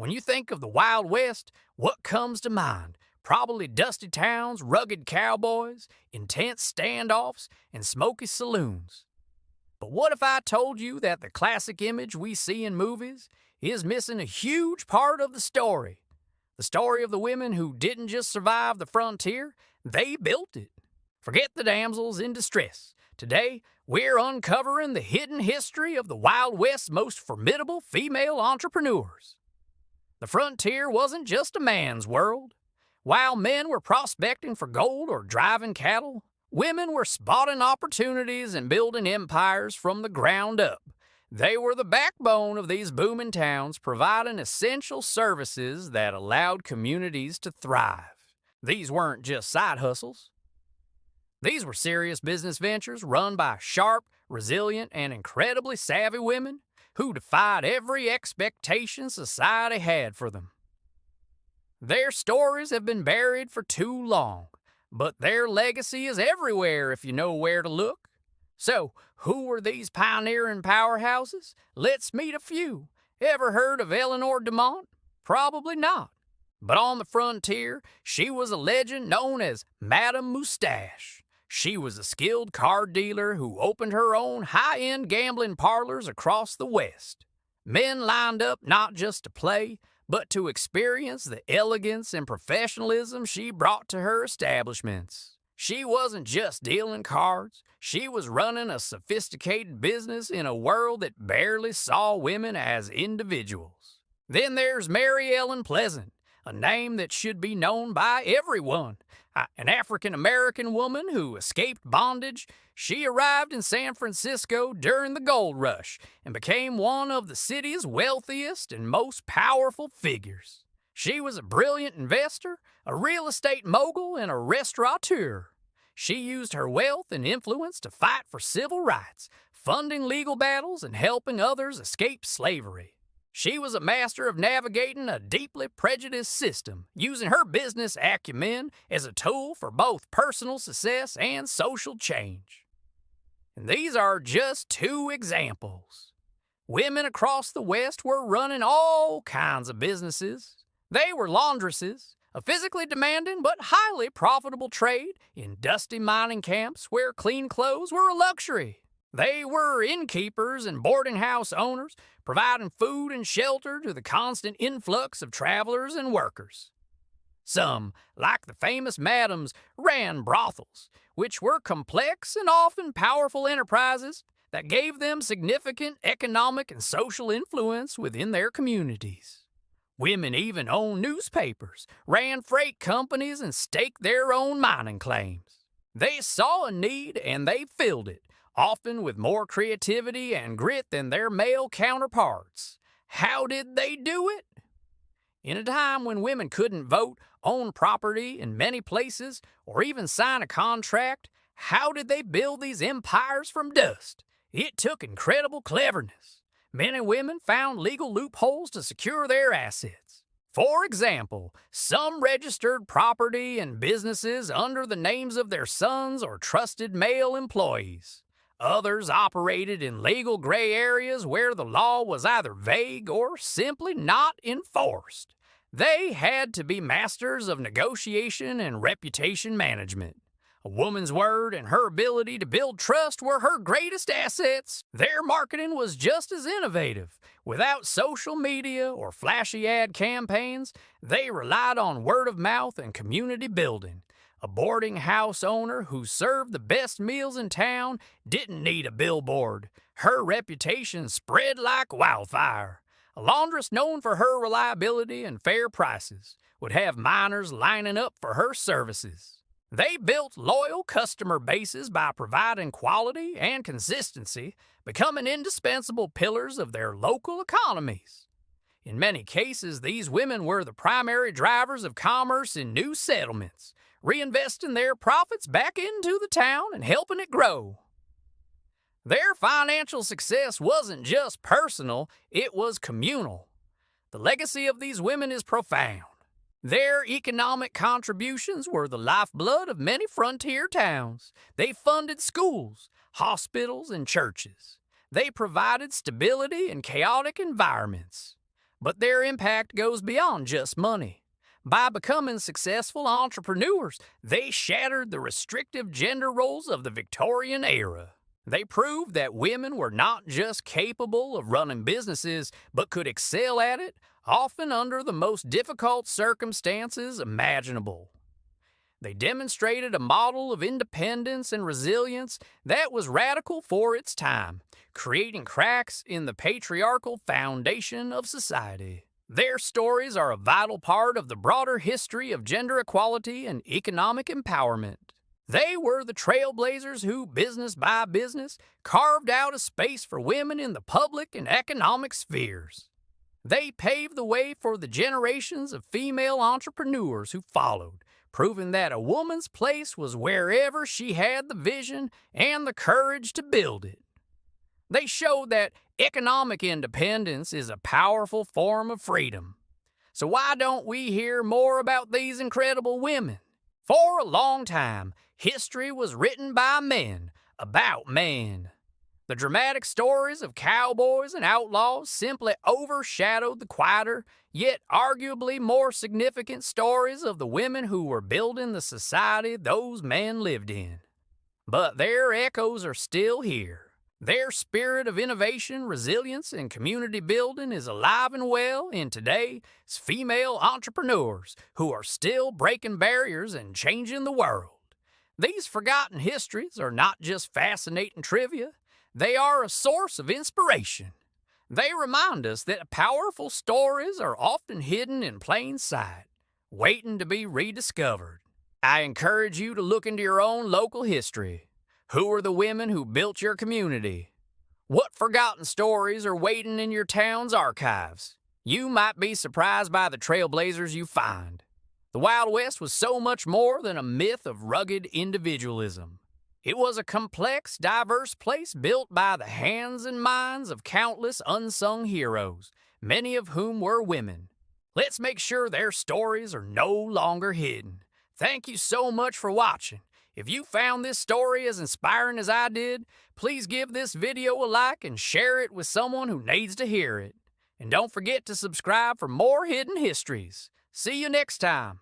When you think of the Wild West, what comes to mind? Probably dusty towns, rugged cowboys, intense standoffs, and smoky saloons. But what if I told you that the classic image we see in movies is missing a huge part of the story? The story of the women who didn't just survive the frontier, they built it. Forget the damsels in distress. Today, we're uncovering the hidden history of the Wild West's most formidable female entrepreneurs. The frontier wasn't just a man's world. While men were prospecting for gold or driving cattle, women were spotting opportunities and building empires from the ground up. They were the backbone of these booming towns, providing essential services that allowed communities to thrive. These weren't just side hustles. These were serious business ventures run by sharp, resilient, and incredibly savvy women who defied every expectation society had for them. Their stories have been buried for too long, but their legacy is everywhere if you know where to look. So, who were these pioneering powerhouses? Let's meet a few. Ever heard of Eleanor Dumont? Probably not. But on the frontier, she was a legend known as Madame Moustache. She was a skilled card dealer who opened her own high-end gambling parlors across the West. Men lined up not just to play, but to experience the elegance and professionalism she brought to her establishments. She wasn't just dealing cards, she was running a sophisticated business in a world that barely saw women as individuals. Then there's Mary Ellen Pleasant, a name that should be known by everyone. An African-American woman who escaped bondage, she arrived in San Francisco during the gold rush and became one of the city's wealthiest and most powerful figures. She was a brilliant investor, a real estate mogul, and a restaurateur. She used her wealth and influence to fight for civil rights, funding legal battles and helping others escape slavery. She was a master of navigating a deeply prejudiced system, using her business acumen as a tool for both personal success and social change. And these are just two examples. Women across the West were running all kinds of businesses. They were laundresses, a physically demanding but highly profitable trade in dusty mining camps where clean clothes were a luxury. They were innkeepers and boarding house owners, providing food and shelter to the constant influx of travelers and workers. Some, like the famous madams, ran brothels, which were complex and often powerful enterprises that gave them significant economic and social influence within their communities. Women even owned newspapers, ran freight companies, and staked their own mining claims. They saw a need and they filled it, often with more creativity and grit than their male counterparts. How did they do it? In a time when women couldn't vote, own property in many places, or even sign a contract, how did they build these empires from dust? It took incredible cleverness. Men and women found legal loopholes to secure their assets. For example, some registered property and businesses under the names of their sons or trusted male employees. Others operated in legal gray areas where the law was either vague or simply not enforced. They had to be masters of negotiation and reputation management. A woman's word and her ability to build trust were her greatest assets. Their marketing was just as innovative. Without social media or flashy ad campaigns, they relied on word of mouth and community building. A boarding house owner who served the best meals in town didn't need a billboard. Her reputation spread like wildfire. A laundress known for her reliability and fair prices would have miners lining up for her services. They built loyal customer bases by providing quality and consistency, becoming indispensable pillars of their local economies. In many cases, these women were the primary drivers of commerce in new settlements, reinvesting their profits back into the town and helping it grow. Their financial success wasn't just personal, it was communal. The legacy of these women is profound. Their economic contributions were the lifeblood of many frontier towns. They funded schools, hospitals, and churches. They provided stability in chaotic environments. But their impact goes beyond just money. By becoming successful entrepreneurs, they shattered the restrictive gender roles of the Victorian era. They proved that women were not just capable of running businesses, but could excel at it, often under the most difficult circumstances imaginable. They demonstrated a model of independence and resilience that was radical for its time, creating cracks in the patriarchal foundation of society. Their stories are a vital part of the broader history of gender equality and economic empowerment. They were the trailblazers who, business by business, carved out a space for women in the public and economic spheres. They paved the way for the generations of female entrepreneurs who followed, proving that a woman's place was wherever she had the vision and the courage to build it. They showed that economic independence is a powerful form of freedom. So why don't we hear more about these incredible women? For a long time, history was written by men, about men. The dramatic stories of cowboys and outlaws simply overshadowed the quieter, yet arguably more significant stories of the women who were building the society those men lived in. But their echoes are still here. Their spirit of innovation, resilience, and community building is alive and well in today's female entrepreneurs who are still breaking barriers and changing the world. These forgotten histories are not just fascinating trivia, they are a source of inspiration. They remind us that powerful stories are often hidden in plain sight, waiting to be rediscovered. I encourage you to look into your own local history. Who are the women who built your community? What forgotten stories are waiting in your town's archives? You might be surprised by the trailblazers you find. The Wild West was so much more than a myth of rugged individualism. It was a complex, diverse place built by the hands and minds of countless unsung heroes, many of whom were women. Let's make sure their stories are no longer hidden. Thank you so much for watching. If you found this story as inspiring as I did, please give this video a like and share it with someone who needs to hear it. And don't forget to subscribe for more hidden histories. See you next time.